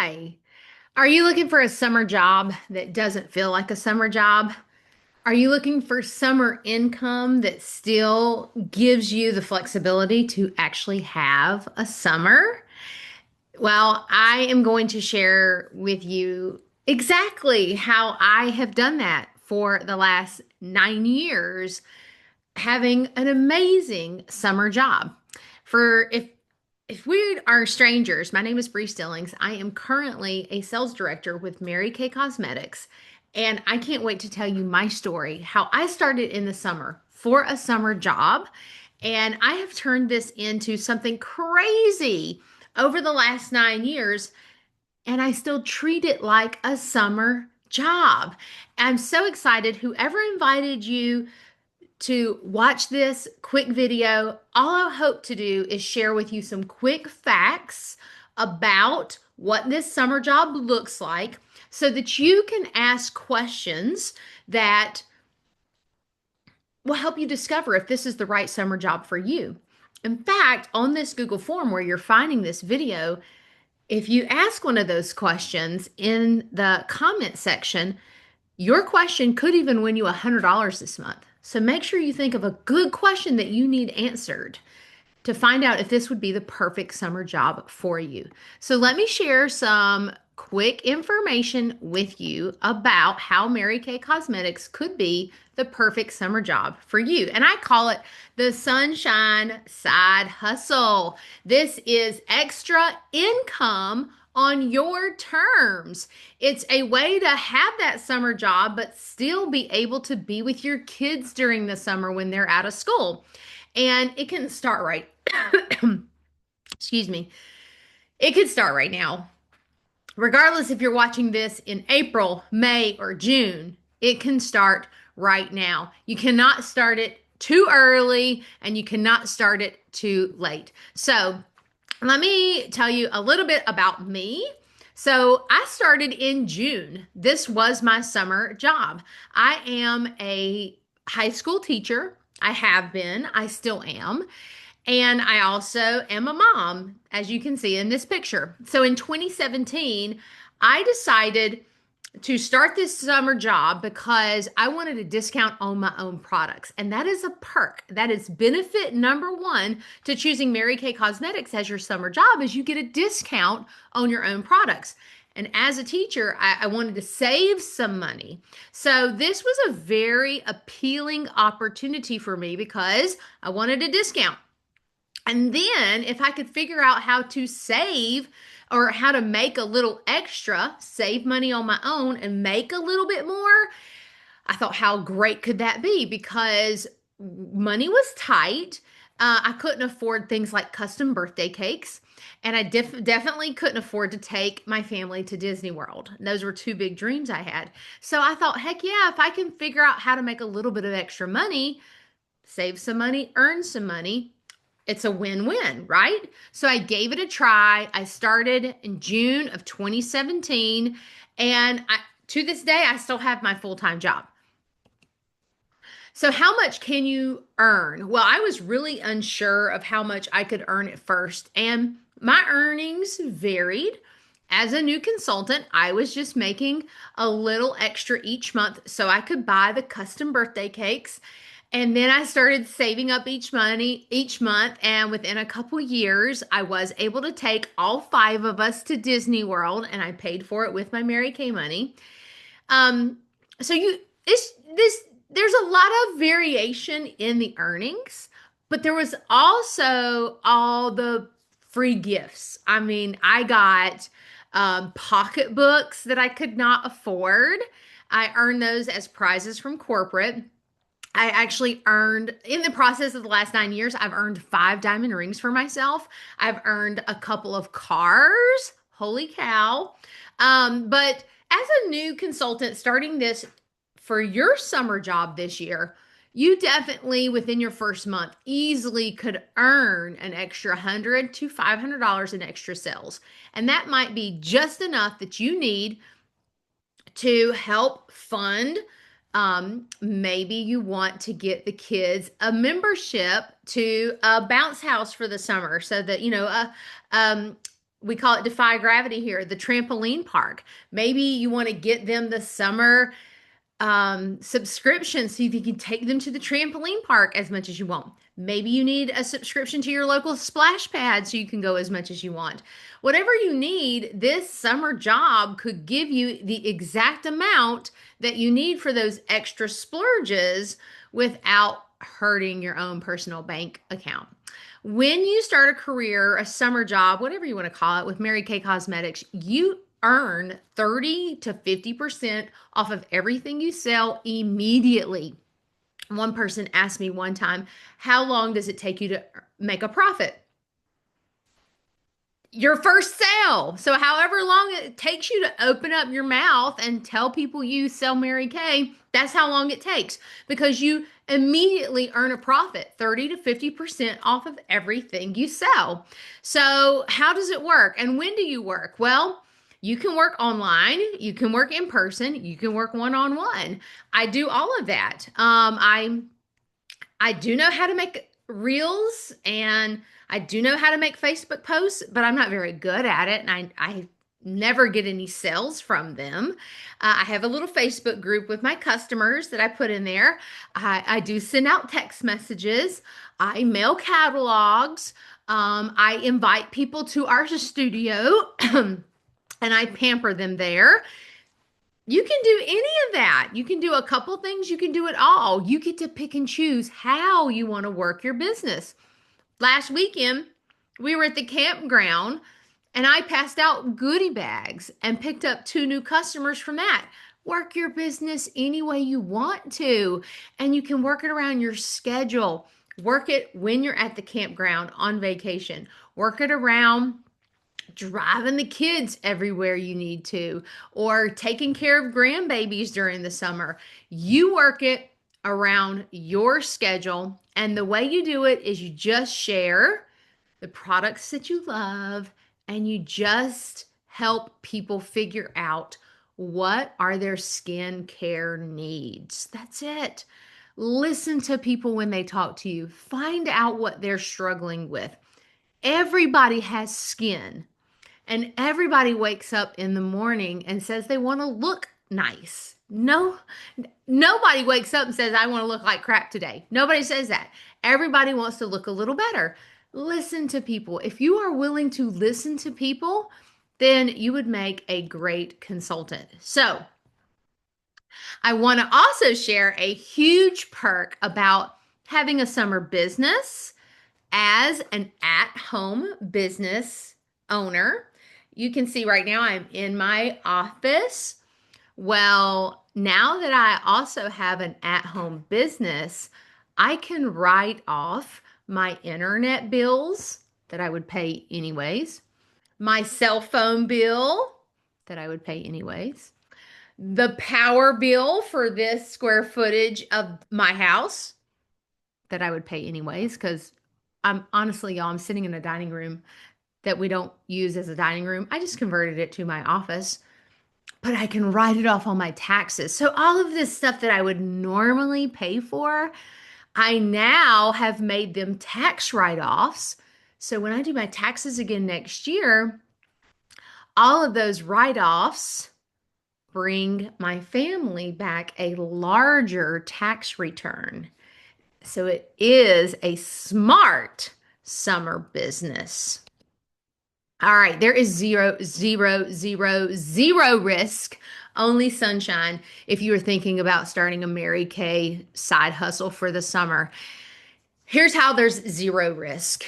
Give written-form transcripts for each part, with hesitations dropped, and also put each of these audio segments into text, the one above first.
Hi. Are you looking for a summer job that doesn't feel like a summer job? Are you looking for summer income that still gives you the flexibility to actually have a summer? Well, I am going to share with you exactly how I have done that for the last 9 years, having an amazing summer job. For if we are strangers, my name is Bree Stillings. I am currently a sales director with Mary Kay Cosmetics, and I can't wait to tell you my story, how I started in the summer for a summer job, and I have turned this into something crazy over the last 9 years, and I still treat it like a summer job. I'm so excited. Whoever invited you to watch this quick video, all I hope to do is share with you some quick facts about what this summer job looks like so that you can ask questions that will help you discover if this is the right summer job for you. In fact, on this Google form where you're finding this video, if you ask one of those questions in the comment section, your question could even win you $100 this month. So make sure you think of a good question that you need answered to find out if this would be the perfect summer job for you. So let me share some quick information with you about how Mary Kay Cosmetics could be the perfect summer job for you. And I call it the Sunshine Side Hustle. This is extra income on your terms. It's a way to have that summer job, but still be able to be with your kids during the summer when they're out of school. And it can start right. Excuse me. It could start right now. Regardless if you're watching this in April, May, or June, it can start right now. You cannot start it too early and you cannot start it too late. So, let me tell you a little bit about me. So, I started in June. This was my summer job. I am a high school teacher. I have been, I still am. And I also am a mom, as you can see in this picture. So in 2017, I decided to start this summer job because I wanted a discount on my own products. And that is a perk. That is benefit number one to choosing Mary Kay Cosmetics as your summer job is you get a discount on your own products. And as a teacher, I wanted to save some money. So this was a very appealing opportunity for me because I wanted a discount. And then if I could figure out how to save or how to make a little extra, save money on my own and make a little bit more, I thought, how great could that be? Because money was tight. I couldn't afford things like custom birthday cakes. And I definitely couldn't afford to take my family to Disney World. Those were two big dreams I had. So I thought, heck yeah, if I can figure out how to make a little bit of extra money, save some money, earn some money, it's a win-win, right? So I gave it a try. I started in June of 2017, and to this day, I still have my full-time job. So how much can you earn? Well, I was really unsure of how much I could earn at first, and my earnings varied. As a new consultant, I was just making a little extra each month so I could buy the custom birthday cakes. And then I started saving up each month. And within a couple years, I was able to take all five of us to Disney World, and I paid for it with my Mary Kay money. Um, so there's a lot of variation in the earnings, but there was also all the free gifts. I mean, I got pocketbooks that I could not afford. I earned those as prizes from corporate. I actually earned, in the process of the last 9 years, I've earned 5 diamond rings for myself. I've earned a couple of cars. Holy cow. But as a new consultant starting this for your summer job this year, you definitely within your first month easily could earn an extra $100 to $500 in extra sales. And that might be just enough that you need to help fund. Maybe you want to get the kids a membership to a bounce house for the summer so that, we call it defy gravity here, the trampoline park. Maybe you want to get them the summer subscription so you can take them to the trampoline park as much as you want. Maybe you need a subscription to your local splash pad so you can go as much as you want. Whatever you need, this summer job could give you the exact amount that you need for those extra splurges without hurting your own personal bank account. When you start a career, a summer job, whatever you want to call it, with Mary Kay Cosmetics, you earn 30 to 50% off of everything you sell immediately. One person asked me one time, how long does it take you to make a profit? Your first sale. So however long it takes you to open up your mouth and tell people you sell Mary Kay, that's how long it takes, because you immediately earn a profit, 30 to 50% off of everything you sell. So how does it work? And when do you work? Well, you can work online, you can work in person, you can work one-on-one. I do all of that. I do know how to make reels, and I do know how to make Facebook posts, but I'm not very good at it, and I never get any sales from them. I have a little Facebook group with my customers that I put in there. I do send out text messages. I mail catalogs. I invite people to our studio and I pamper them there. You can do any of that. You can do a couple things. You can do it all. You get to pick and choose how you want to work your business. Last weekend, we were at the campground and I passed out goodie bags and picked up 2 new customers from that. Work your business any way you want to, and you can work it around your schedule. Work it when you're at the campground on vacation. Work it around driving the kids everywhere you need to, or taking care of grandbabies during the summer. You work it around your schedule, and the way you do it is you just share the products that you love, and you just help people figure out what are their skincare needs. That's it. Listen to people when they talk to you. Find out what they're struggling with. Everybody has skin. And everybody wakes up in the morning and says they want to look nice. No, nobody wakes up and says, I want to look like crap today. Nobody says that. Everybody wants to look a little better. Listen to people. If you are willing to listen to people, then you would make a great consultant. So I want to also share a huge perk about having a summer business as an at-home business owner. You can see right now I'm in my office. Well, now that I also have an at-home business, I can write off my internet bills that I would pay anyways, my cell phone bill that I would pay anyways, the power bill for this square footage of my house that I would pay anyways, because I'm honestly, y'all, I'm sitting in a dining room that we don't use as a dining room. I just converted it to my office, but I can write it off on my taxes. So all of this stuff that I would normally pay for, I now have made them tax write-offs. So when I do my taxes again next year, all of those write-offs bring my family back a larger tax return. So it is a smart summer business. All right, there is zero, zero, zero, zero risk, only sunshine if you are thinking about starting a Mary Kay side hustle for the summer. Here's how there's zero risk.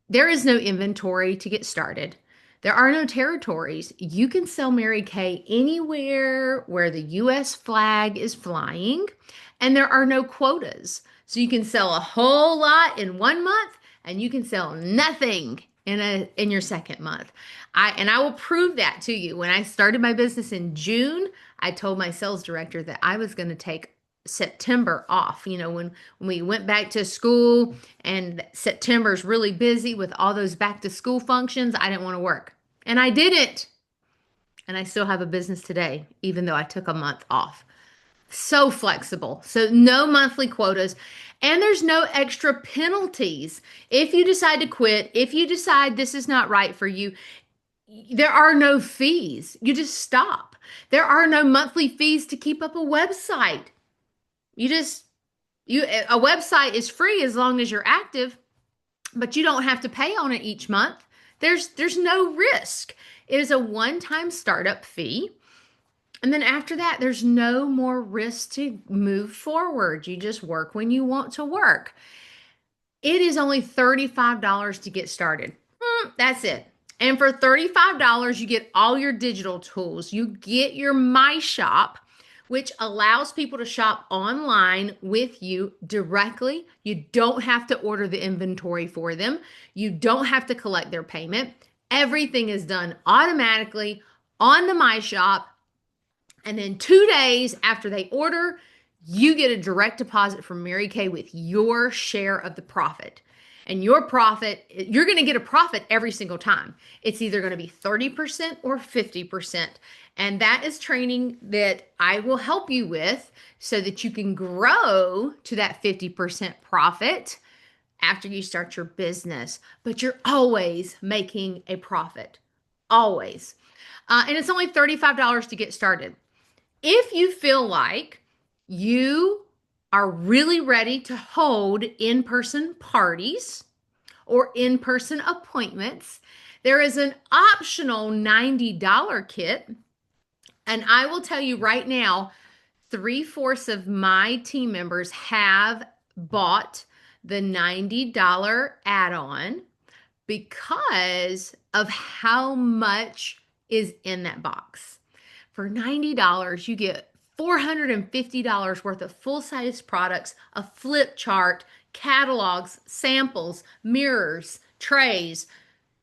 There is no inventory to get started. There are no territories. You can sell Mary Kay anywhere where the US flag is flying, and there are no quotas. So you can sell a whole lot in 1 month, and you can sell nothing in your second month. I will prove that to you. When I started my business in June, I told my sales director that I was going to take September off. You know, when we went back to school and September's really busy with all those back to school functions, I didn't want to work. And I didn't. And I still have a business today, even though I took a month off. So flexible. So no monthly quotas. And there's no extra penalties. If you decide to quit, if you decide this is not right for you, there are no fees. You just stop. There are no monthly fees to keep up a website. You just you a website is free as long as you're active, but you don't have to pay on it each month. There's no risk. It is a one-time startup fee. And then after that, there's no more risk to move forward. You just work when you want to work. It is only $35 to get started. That's it. And for $35, you get all your digital tools. You get your My Shop, which allows people to shop online with you directly. You don't have to order the inventory for them. You don't have to collect their payment. Everything is done automatically on the My Shop. And then 2 days after they order, you get a direct deposit from Mary Kay with your share of the profit. And your profit, you're going to get a profit every single time. It's either going to be 30% or 50%. And that is training that I will help you with so that you can grow to that 50% profit after you start your business. But you're always making a profit, always. And it's only $35 to get started. If you feel like you are really ready to hold in person parties or in person appointments, there is an optional $90 kit. And I will tell you right now, 3/4 of my team members have bought the $90 add on because of how much is in that box. For $90, you get $450 worth of full-size products, a flip chart, catalogs, samples, mirrors, trays,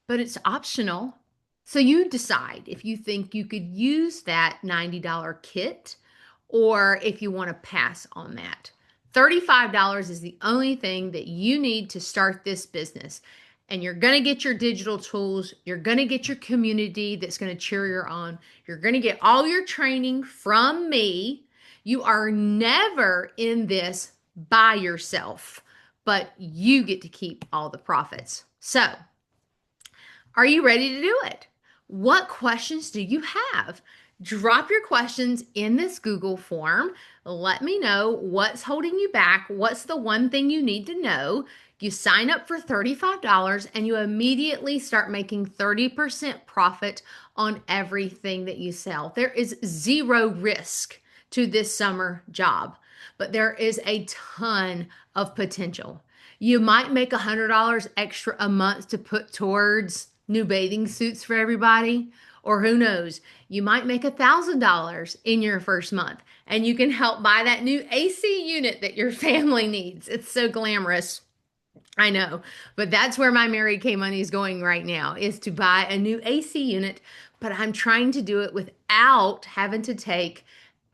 but it's optional. So you decide if you think you could use that $90 kit or if you want to pass on that. $35 is the only thing that you need to start this business. And you're going to get your digital tools. You're going to get your community that's going to cheer you on. You're going to get all your training from me. You are never in this by yourself, but you get to keep all the profits. So, are you ready to do it? What questions do you have? Drop your questions in this Google form. Let me know what's holding you back. What's the one thing you need to know? You sign up for $35 and you immediately start making 30% profit on everything that you sell. There is zero risk to this summer job, but there is a ton of potential. You might make $100 extra a month to put towards new bathing suits for everybody. Or who knows, you might make $1,000 in your first month and you can help buy that new AC unit that your family needs. It's so glamorous. I know, but that's where my Mary Kay money is going right now is to buy a new AC unit, but I'm trying to do it without having to take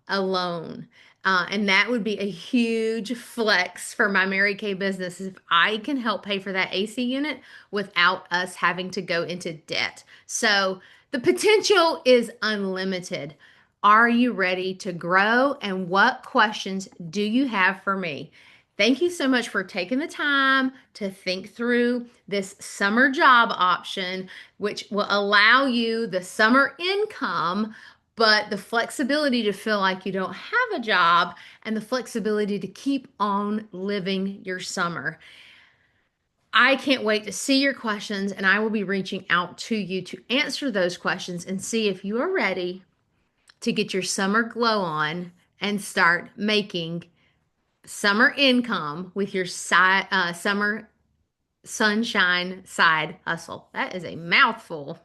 a loan. And that would be a huge flex for my Mary Kay business if I can help pay for that AC unit without us having to go into debt. So the potential is unlimited. Are you ready to grow? And what questions do you have for me? Thank you so much for taking the time to think through this summer job option, which will allow you the summer income, but the flexibility to feel like you don't have a job and the flexibility to keep on living your summer. I can't wait to see your questions, and I will be reaching out to you to answer those questions and see if you are ready to get your summer glow on and start making summer income with your summer sunshine side hustle. That is a mouthful.